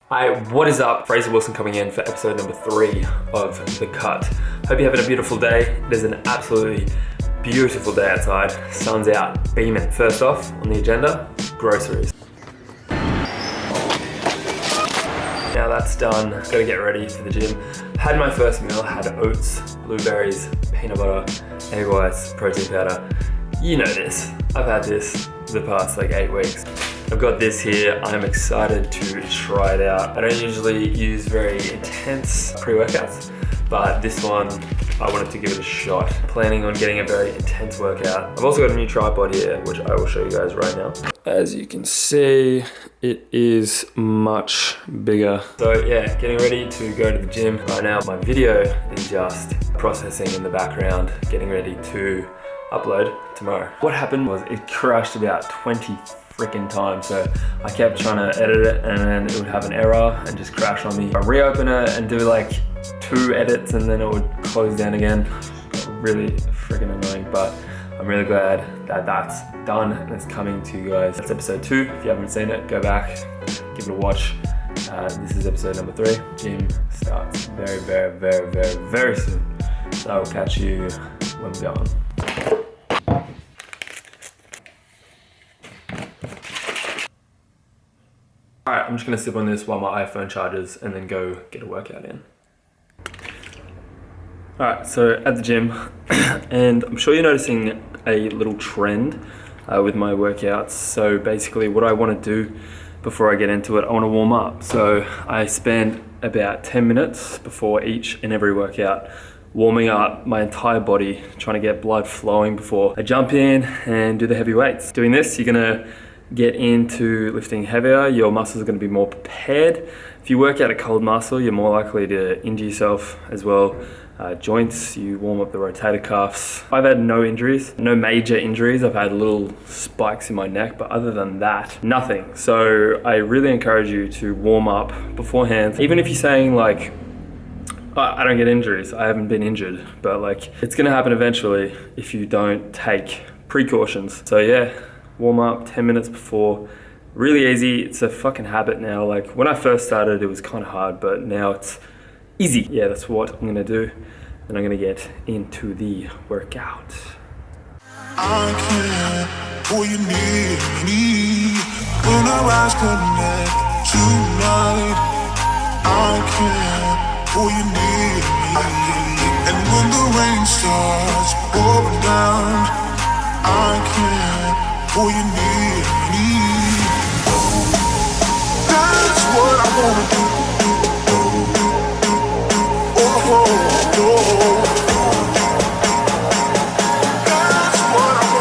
Hi, what is up? Fraser Wilson coming in for episode number 3 of The Cut. Hope you're having a beautiful day. It is an absolutely beautiful day outside. Sun's out, beaming. First off, on the agenda, groceries. Now that's done, gotta get ready for the gym. Had my first meal, had oats, blueberries, peanut butter, egg whites, protein powder. You know this. I've had this the past 8 weeks. I've got this here. I'm excited to try it out. I don't usually use very intense pre-workouts, but this one, I wanted to give it a shot. Planning on getting a very intense workout. I've also got a new tripod here, which I will show you guys right now. As you can see, it is much bigger. So yeah, getting ready to go to the gym. Right now, my video is just processing in the background, getting ready to upload tomorrow. What happened was it crashed about 20 freaking times, so I kept trying to edit it and then it would have an error and just crash on me. I reopen it and do 2 edits and then it would close down again. Really freaking annoying, but I'm really glad that that's done and it's coming to you guys. That's episode 2. If you haven't seen it, go back, give it a watch. This is episode number 3. Gym starts very soon. So I will catch you when we go on. Alright, I'm just gonna sip on this while my iPhone charges and then go get a workout in. Alright, so at the gym, and I'm sure you're noticing a little trend with my workouts. So basically what I wanna do before I get into it, I wanna warm up. So I spend about 10 minutes before each and every workout warming up my entire body, trying to get blood flowing before I jump in and do the heavy weights. Doing this, you're gonna get into lifting heavier, your muscles are going to be more prepared. If you work out a cold muscle, you're more likely to injure yourself as well. Joints, you warm up the rotator cuffs. I've had no injuries, no major injuries. I've had little spikes in my neck, but other than that, nothing. So I really encourage you to warm up beforehand. Even if you're saying I don't get injuries, I haven't been injured, but it's going to happen eventually if you don't take precautions. So yeah, warm up 10 minutes before. Really easy. It's a fucking habit now. When I first started, it was kind of hard, but now it's easy. Yeah, that's what I'm gonna do. And I'm gonna get into the workout. I can't pull you near me when our eyes connect tonight. I can't pull you near me, and when the rain starts pouring down, I can't pull you near me. That's what I wanna do. Oh. That's what I wanna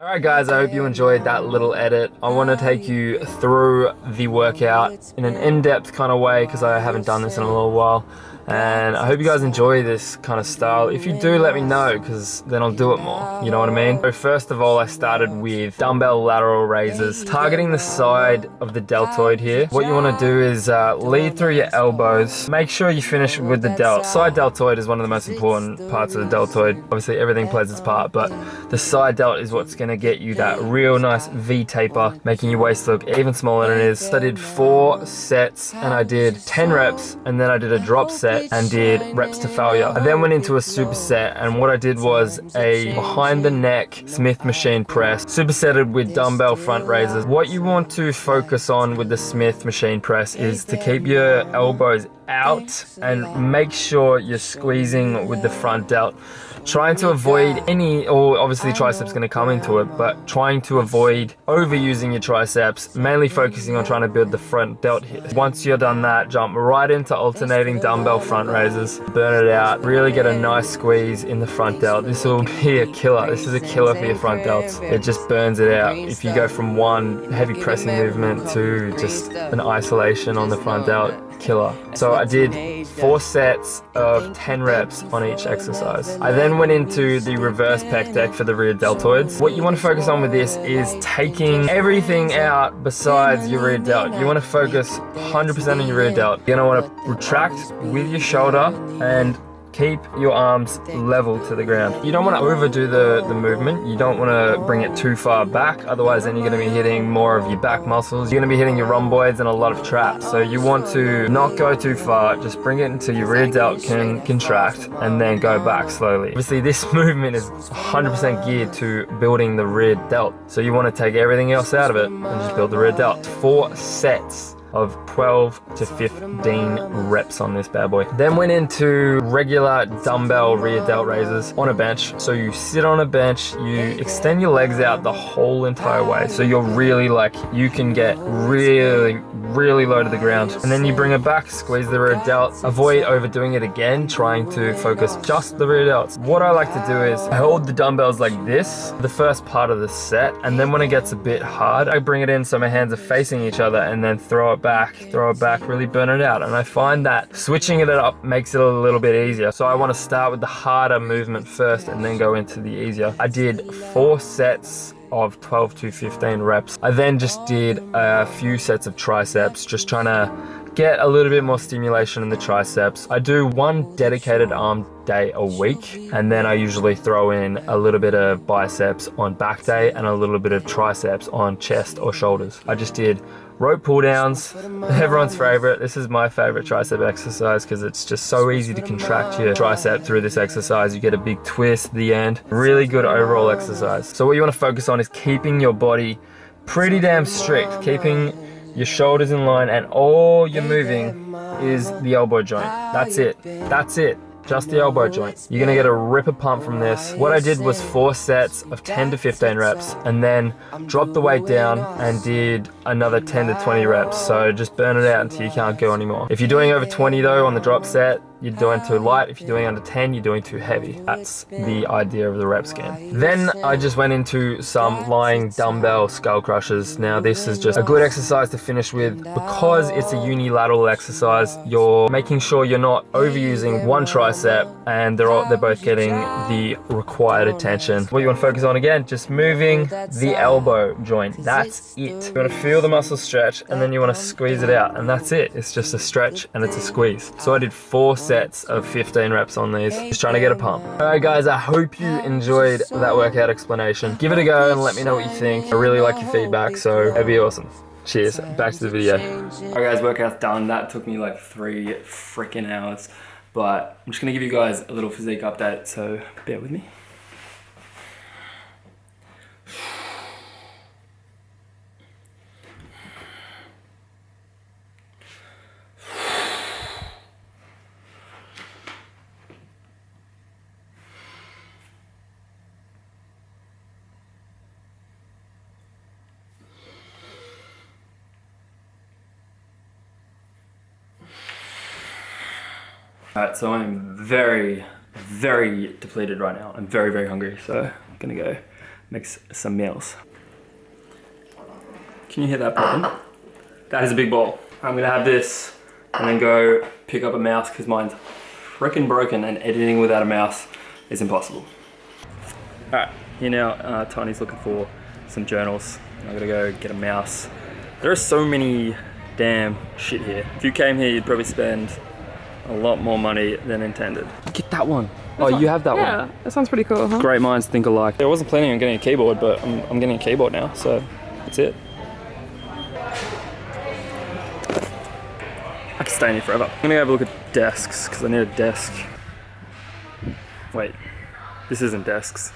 Alright guys, I hope you enjoyed that little edit. I want to take you through the workout in an in-depth kind of way because I haven't done this in a little while. And I hope you guys enjoy this kind of style. If you do, let me know because then I'll do it more. You know what I mean? So first of all, I started with dumbbell lateral raises, targeting the side of the deltoid here. What you want to do is lead through your elbows. Make sure you finish with the delt. Side deltoid is one of the most important parts of the deltoid. Obviously, everything plays its part, but the side delt is what's going to get you that real nice V taper, making your waist look even smaller than it is. So I did 4 sets and I did 10 reps and then I did a drop set and did reps to failure. I then went into a superset, and what I did was a behind the neck Smith machine press, supersetted with dumbbell front raises. What you want to focus on with the Smith machine press is to keep your elbows out and make sure you're squeezing with the front delt. Trying to avoid any, or obviously triceps going to come into it, but trying to avoid overusing your triceps, mainly focusing on trying to build the front delt here. Once you're done that, jump right into alternating dumbbell front raises, burn it out, really get a nice squeeze in the front delt. This will be a killer. This is a killer for your front delts. It just burns it out. If you go from one heavy pressing movement to just an isolation on the front delt, killer. So I did 4 sets of 10 reps on each exercise. I then went into the reverse pec deck for the rear deltoids. What you want to focus on with this is taking everything out besides your rear delt. You want to focus 100% on your rear delt. You're going to want to retract with your shoulder and keep your arms level to the ground. You don't want to overdo the movement. You don't want to bring it too far back, otherwise then you're going to be hitting more of your back muscles. You're going to be hitting your rhomboids and a lot of traps. So you want to not go too far, just bring it until your rear delt can contract and then go back slowly. Obviously this movement is 100% geared to building the rear delt. So you want to take everything else out of it and just build the rear delt. 4 sets of 12 to 15 reps on this bad boy. Then went into regular dumbbell rear delt raises on a bench. So you sit on a bench, you extend your legs out the whole entire way. So you're really you can get really low to the ground. And then you bring it back, squeeze the rear delt. Avoid overdoing it again, trying to focus just the rear delts. What I like to do is hold the dumbbells like this, the first part of the set. And then when it gets a bit hard, I bring it in so my hands are facing each other and then throw it back, really burn it out. And I find that switching it up makes it a little bit easier. So I want to start with the harder movement first and then go into the easier. I did 4 sets of 12 to 15 reps. I then just did a few sets of triceps, just trying to get a little bit more stimulation in the triceps. I do 1 dedicated arm day a week, and then I usually throw in a little bit of biceps on back day and a little bit of triceps on chest or shoulders. I just did rope pull downs, everyone's favorite. This is my favorite tricep exercise because it's just so easy to contract your tricep through this exercise. You get a big twist at the end. Really good overall exercise. So what you want to focus on is keeping your body pretty damn strict, keeping your shoulders in line, and all you're moving is the elbow joint. That's it. Just the elbow joint. You're gonna get a ripper pump from this. What I did was 4 sets of 10 to 15 reps and then dropped the weight down and did another 10 to 20 reps. So just burn it out until you can't go anymore. If you're doing over 20 though on the drop set, you're doing too light. If you're doing under 10, you're doing too heavy. That's the idea of the rep scheme. Then I just went into some lying dumbbell skull crushers. Now this is just a good exercise to finish with because it's a unilateral exercise. You're making sure you're not overusing one tricep and they're both getting the required attention. What you want to focus on again, just moving the elbow joint. That's it. You want to feel the muscle stretch and then you want to squeeze it out, and that's it. It's just a stretch and it's a squeeze. So I did 4 sets of 15 reps on these, just trying to get a pump. Alright guys, I hope you enjoyed that workout explanation. Give it a go and let me know what you think. I really like your feedback, so it'd be awesome. Cheers, back to the video. Alright guys, workout's done. That took me like 3 freaking hours, but I'm just gonna give you guys a little physique update, so bear with me. Alright, so I'm very depleted right now. I'm very hungry, so I'm gonna go make some meals. Can you hear that popping? That is a big ball. I'm gonna have this and then go pick up a mouse because mine's freaking broken and editing without a mouse is impossible. Alright, here now, Tiny's looking for some journals. I'm gonna go get a mouse. There are so many damn shit here. If you came here, you'd probably spend a lot more money than intended. Get that one. Oh, you have that one. Yeah, that sounds pretty cool, huh? Great minds think alike. I wasn't planning on getting a keyboard, but I'm getting a keyboard now, so that's it. I can stay in here forever. I'm gonna go have a look at desks, because I need a desk. Wait, this isn't desks.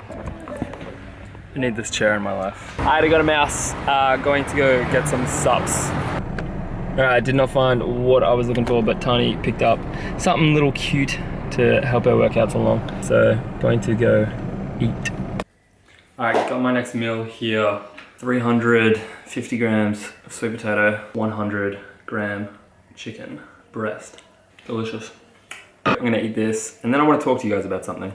I need this chair in my life. I already got a mouse, going to go get some subs. Alright, I did not find what I was looking for, but Tiny picked up something little cute to help our workouts along. So going to go eat. Alright, got my next meal here. 350 grams of sweet potato, 100 gram chicken breast. Delicious. I'm gonna eat this, and then I want to talk to you guys about something.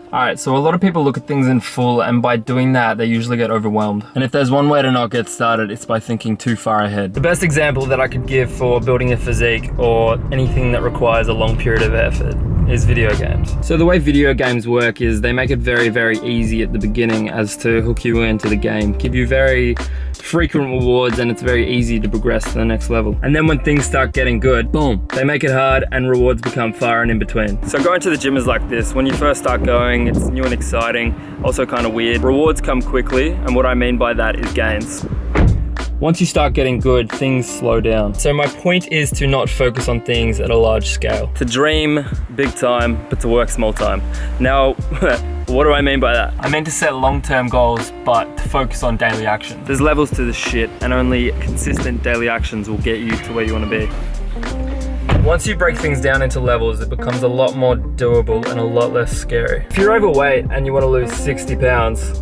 Alright, so a lot of people look at things in full, and by doing that, they usually get overwhelmed. And if there's one way to not get started, it's by thinking too far ahead. The best example that I could give for building a physique or anything that requires a long period of effort is video games. So the way video games work is they make it very, very easy at the beginning as to hook you into the game, give you very frequent rewards, and it's very easy to progress to the next level. And then when things start getting good, boom, they make it hard and rewards become far and in between. So going to the gym is like this. When you first start going, it's new and exciting, also kind of weird. Rewards come quickly, and what I mean by that is gains. Once you start getting good, things slow down. So my point is to not focus on things at a large scale. To dream big time, but to work small time. Now, what do I mean by that? I mean to set long-term goals, but to focus on daily action. There's levels to this shit, and only consistent daily actions will get you to where you want to be. Once you break things down into levels, it becomes a lot more doable and a lot less scary. If you're overweight and you want to lose 60 pounds,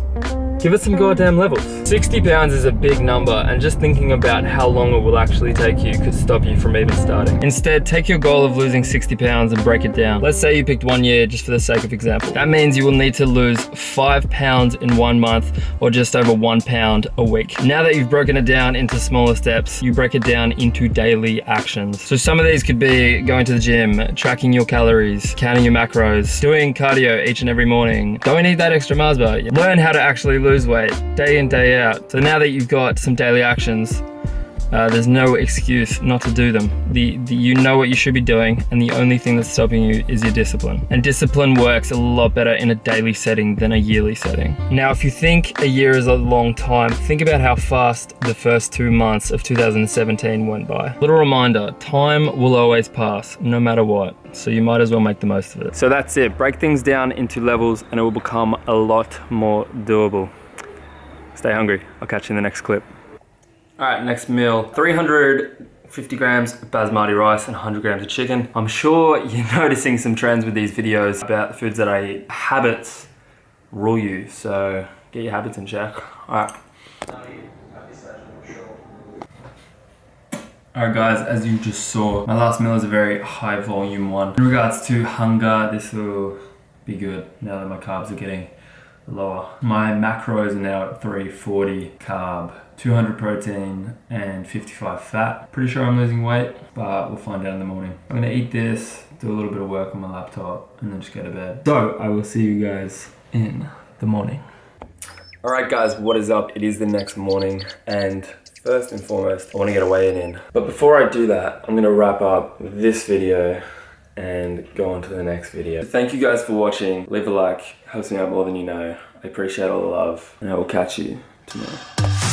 give it some goddamn levels. 60 pounds is a big number, and just thinking about how long it will actually take you could stop you from even starting. Instead, take your goal of losing 60 pounds and break it down. Let's say you picked 1 year just for the sake of example. That means you will need to lose 5 pounds in 1 month, or just over 1 pound a week. Now that you've broken it down into smaller steps, you break it down into daily actions. So some of these could be going to the gym, tracking your calories, counting your macros, doing cardio each and every morning. Don't eat that extra Mars bar. Learn how to actually lose weight day in, day out. So now that you've got some daily actions, there's no excuse not to do them. You know what you should be doing, and the only thing that's stopping you is your discipline. And discipline works a lot better in a daily setting than a yearly setting. Now, if you think a year is a long time, think about how fast the first 2 months of 2017 went by. Little reminder, time will always pass, no matter what. So you might as well make the most of it. So that's it. Break things down into levels, and it will become a lot more doable. Stay hungry. I'll catch you in the next clip. All right, next meal. 350 grams of basmati rice and 100 grams of chicken. I'm sure you're noticing some trends with these videos about the foods that I eat. Habits rule you, so get your habits in check. All right. Alright guys, as you just saw, my last meal is a very high volume one. In regards to hunger, this will be good now that my carbs are getting lower. My macros are now at 340 carb, 200 protein, and 55 fat. Pretty sure I'm losing weight, but we'll find out in the morning. I'm gonna eat this, do a little bit of work on my laptop, and then just go to bed. So I will see you guys in the morning. Alright guys, what is up? It is the next morning, and first and foremost, I want to get a weigh-in in. But before I do that, I'm going to wrap up this video and go on to the next video. Thank you guys for watching. Leave a like, helps me out more than you know. I appreciate all the love, and I will catch you tomorrow.